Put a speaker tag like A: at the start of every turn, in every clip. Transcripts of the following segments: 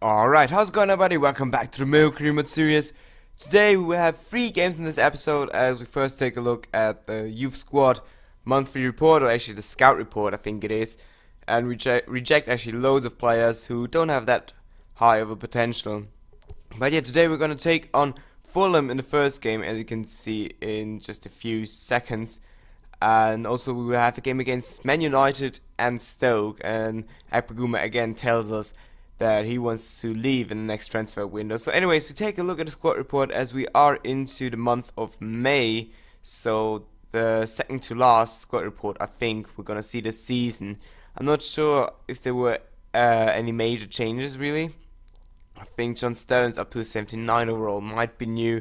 A: Alright, how's it going everybody? Welcome back to the MILLWALL series. Today we have 3 games in this episode as we first take a look at the youth squad monthly report, or actually the scout report I think it is, and reject actually loads of players who don't have that high of a potential. But yeah, today we're going to take on Fulham in the first game, as you can see in just a few seconds. And also we will have a game against Man United and Stoke, and Ep.88 again tells us that he wants to leave in the next transfer window. So anyways, we take a look at the squad report as we are into the month of May. So the second to last squad report I think we're gonna see this season. I'm not sure if there were any major changes really. I think John Stones up to a 79 overall might be new,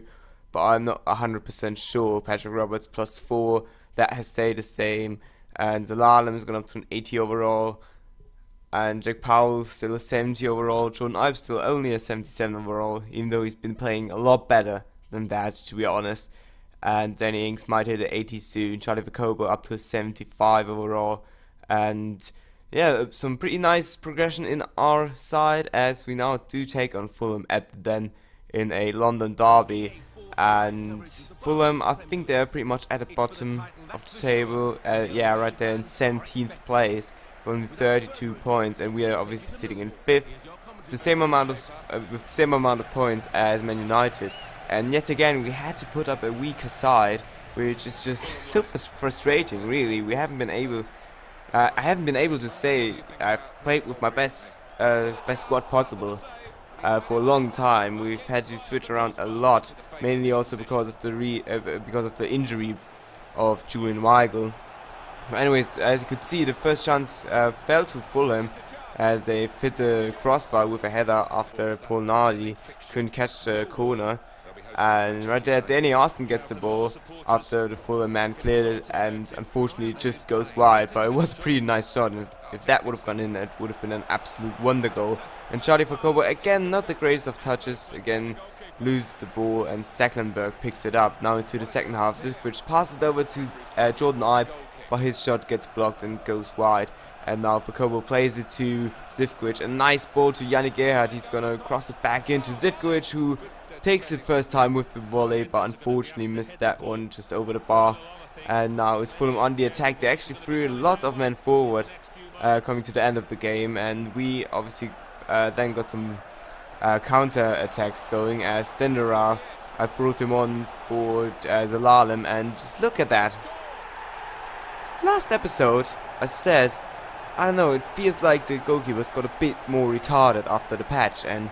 A: but I'm not 100% sure. Patrick Roberts +4, that has stayed the same, and Zalal has gone up to an 80 overall. And Jack Powell still a 70 overall. Jordan Ibe still only a 77 overall, even though he's been playing a lot better than that, to be honest. And Danny Ings might hit an 80 soon. Charlie Vakobo up to a 75 overall. And yeah, some pretty nice progression in our side as we now do take on Fulham at the Den in a London derby. And Fulham, I think they're pretty much at the bottom of the table. Yeah, right there in 17th place. Only 32 points, and we are obviously sitting in 5th with the same amount of points as Man United. And yet again, we had to put up a weaker side, which is just so frustrating. Really, we haven't been able. I haven't been able to say I've played with my best squad possible for a long time. We've had to switch around a lot, mainly also because of the injury of Julian Weigl. But anyways, as you could see, the first chance fell to Fulham as they fit the crossbar with a header after Paul Nardi couldn't catch the corner. And right there, Danny Austin gets the ball after the Fulham man cleared it, and unfortunately it just goes wide. But it was a pretty nice shot, and if that would have gone in, it would have been an absolute wonder goal. And Charlie Vakobo, again, not the greatest of touches, again loses the ball, and Stecklenburg picks it up. Now into the second half, Zivkovic passes it over to Jordan Ibe, but his shot gets blocked and goes wide. And now Vakobo plays it to Zivkovic. A nice ball to Yannick Gerhardt. He's gonna cross it back into Zivkovic, who takes it first time with the volley, but unfortunately missed that one just over the bar. And now it's Fulham on the attack. They actually threw a lot of men forward coming to the end of the game, and we obviously then got some counter attacks going as Stenderar. I've brought him on for Zalalem, and just look at that. Last episode, I said, I don't know, it feels like the goalkeeper's got a bit more retarded after the patch, and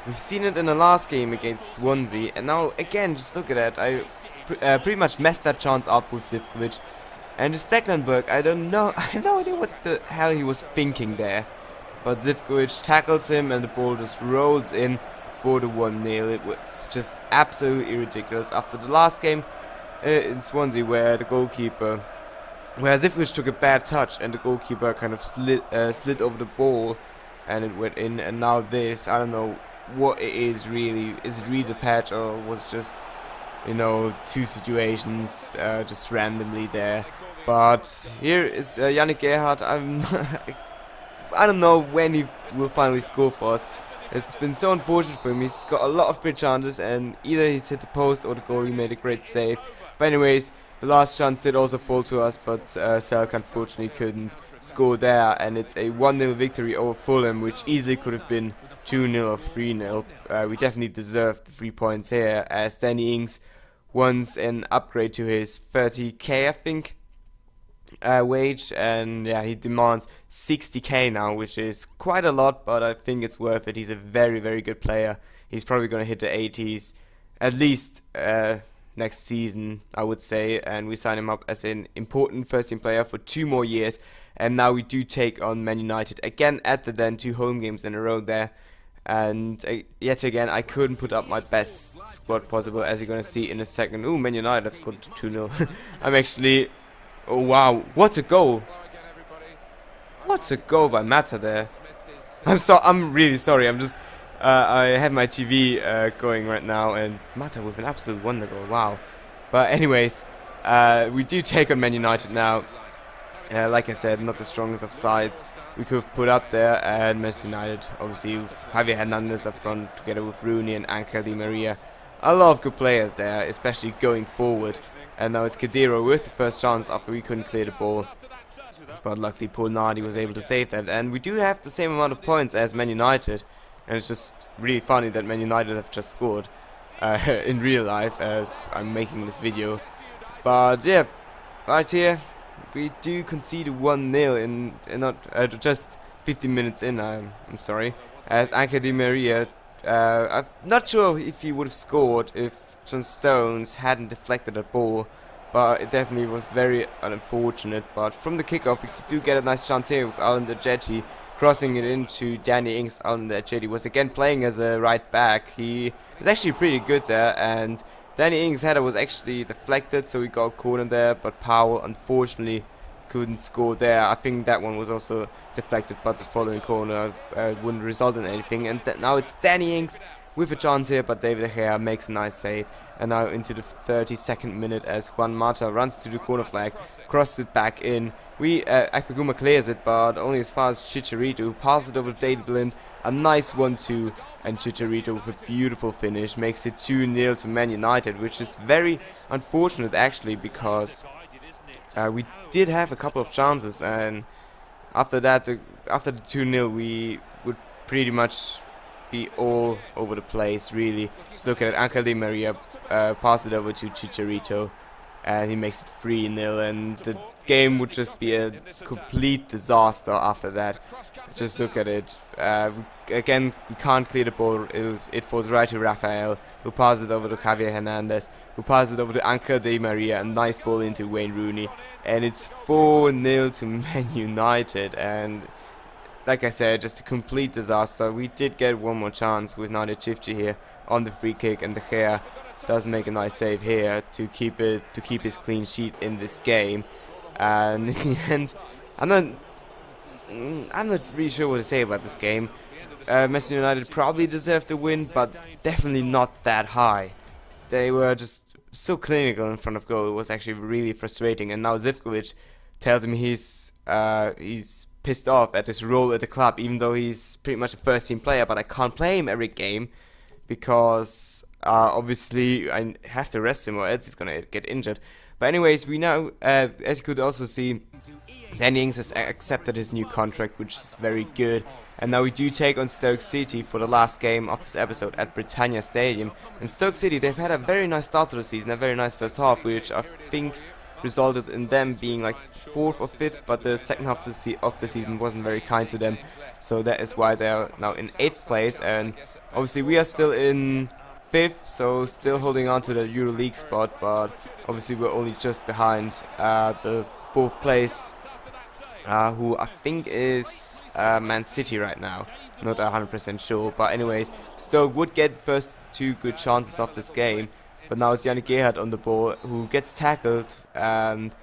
A: we've seen it in the last game against Swansea, and now again, just look at that. I pretty much messed that chance up with Zivkovic, and the Stecklenburg, I don't know, I have no idea what the hell he was thinking there, but Zivkovic tackles him and the ball just rolls in for the 1-0. It was just absolutely ridiculous after the last game in Swansea where Zivkovic took a bad touch and the goalkeeper kind of slid over the ball and it went in, and now this, I don't know what it is really. Is it really the patch, or was it just, you know, two situations just randomly there? But here is Yannick Gerhardt. I don't know when he will finally score for us. It's been so unfortunate for him. He's got a lot of great chances, and either he's hit the post or the goalie made a great save. But anyways, the last chance did also fall to us, but Selk unfortunately couldn't score there, and it's a 1-0 victory over Fulham, which easily could have been 2-0 or 3-0. We definitely deserved the 3 points here, as Danny Ings wants an upgrade to his 30k, I think, wage, and yeah, he demands 60k now, which is quite a lot, but I think it's worth it. He's a very, very good player. He's probably going to hit the 80s, at least next season, I would say, and we sign him up as an important first-team player for 2 more years. And now we do take on Man United again at the Den, 2 home games in a row there, and yet again I couldn't put up my best squad possible, as you're gonna see in a second. Ooh, Man United have scored 2-0. I'm actually, oh wow, what a goal! What a goal by Mata there. I'm really sorry. I'm just I have my TV going right now, and Mata with an absolute wonder goal. Wow. But anyways, we do take on Man United now. Like I said, not the strongest of sides. we could have put up there, and Manchester United, obviously, with Javier Hernandez up front, together with Rooney and Angel Di Maria. A lot of good players there, especially going forward. And now it's Khedira with the first chance after we couldn't clear the ball. But luckily, Paul Nardi was able to save that. And we do have the same amount of points as Man United. And it's just really funny that Man United have just scored in real life as I'm making this video. But yeah, right here, we do concede 1-0 in not just 15 minutes in. I'm sorry, as Angel Di Maria. I'm not sure if he would have scored if John Stones hadn't deflected the ball, but it definitely was very unfortunate. But from the kickoff, we do get a nice chance here with Alan Dejeti crossing it into Danny Ings. Alan Dejeti was again playing as a right back. He was actually pretty good there, and Danny Ings' header was actually deflected, so we got a corner there, but Powell unfortunately couldn't score there. I think that one was also deflected, but the following corner wouldn't result in anything. And now it's Danny Ings with a chance here, but David De Gea makes a nice save. And now into the 32nd minute as Juan Mata runs to the corner flag, crosses it back in. Akpaguma clears it, but only as far as Chicharito, who passes it over to David Blind. A nice 1-2, and Chicharito with a beautiful finish makes it 2-0 to Man United, which is very unfortunate actually, because we did have a couple of chances, and after that, after the 2-0, we would pretty much be all over the place, really. Just look at it, Angel Di Maria pass it over to Chicharito, and he makes it 3-0, and the game would just be a complete disaster after that. Just look at it. Again, we can't clear the ball. It falls right to Rafael, who passes it over to Javier Hernandez, who passes it over to Angel Di Maria, a nice ball into Wayne Rooney, and it's 4-0 to Man United. And like I said, just a complete disaster. We did get one more chance with Nadia Chifchi here on the free kick, and De Gea does make a nice save here to keep his clean sheet in this game. And in the end, I'm not really sure what to say about this game. Manchester United probably deserved the win, but definitely not that high. They were just so clinical in front of goal. It was actually really frustrating. And now Zivkovic tells me he's pissed off at his role at the club, even though he's pretty much a first-team player. But I can't play him every game because obviously I have to rest him, or else he's gonna get injured. But anyways, we now, as you could also see, Danny Ings has accepted his new contract, which is very good. And now we do take on Stoke City for the last game of this episode at Britannia Stadium. And Stoke City, they've had a very nice start to the season, a very nice first half, which I think resulted in them being like 4th or 5th, but the second half of the season wasn't very kind to them. So that is why they are now in 8th place, and obviously we are still in 5th, so still holding on to the EuroLeague spot, but obviously we're only just behind the 4th place, who I think is Man City right now. Not 100% sure, but anyways, Stoke would get the first 2 good chances of this game, but now it's Yannick Gerhardt on the ball, who gets tackled, and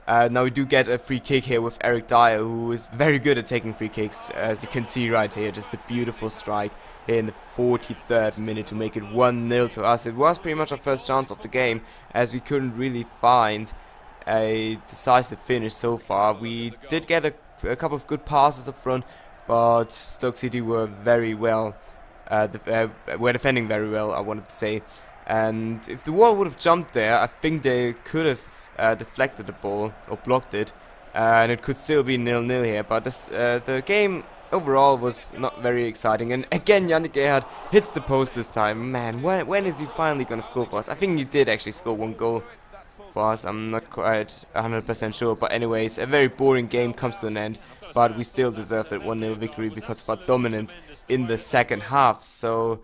A: now we do get a free kick here with Eric Dyer, who is very good at taking free kicks, as you can see right here. Just a beautiful strike here in the 43rd minute to make it 1-0 to us. It was pretty much our first chance of the game, as we couldn't really find a decisive finish so far. We did get a couple of good passes up front, but Stoke City were very well, were defending very well, I wanted to say. And if the wall would have jumped there, I think they could have deflected the ball or blocked it, and it could still be 0-0 here. But the game overall was not very exciting. And again, Yannick Gerhardt hits the post this time. Man, when is he finally going to score for us? I think he did actually score 1 goal for us. I'm not quite 100% sure. But anyways, a very boring game comes to an end. But we still deserved that 1-0 victory because of our dominance in the second half. So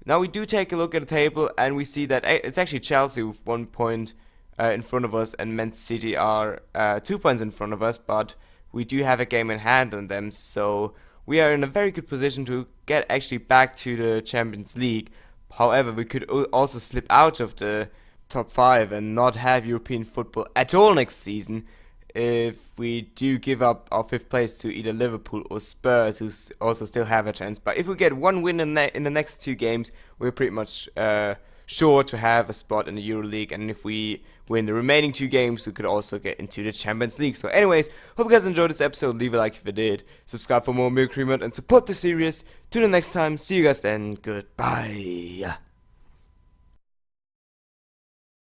A: now we do take a look at the table, and we see that it's actually Chelsea with 1 point in front of us, and Man City are 2 points in front of us, but we do have a game in hand on them, so we are in a very good position to get actually back to the Champions League. However, we could also slip out of the top 5 and not have European football at all next season if we do give up our 5th place to either Liverpool or Spurs, who also still have a chance. But if we get 1 win in the next 2 games, we're pretty much sure to have a spot in the EuroLeague. And if we win the remaining 2 games, we could also get into the Champions League. So anyways, hope you guys enjoyed this episode. Leave a like if you did. Subscribe for more Milk Cream and support the series. Till the next time, see you guys then. Goodbye.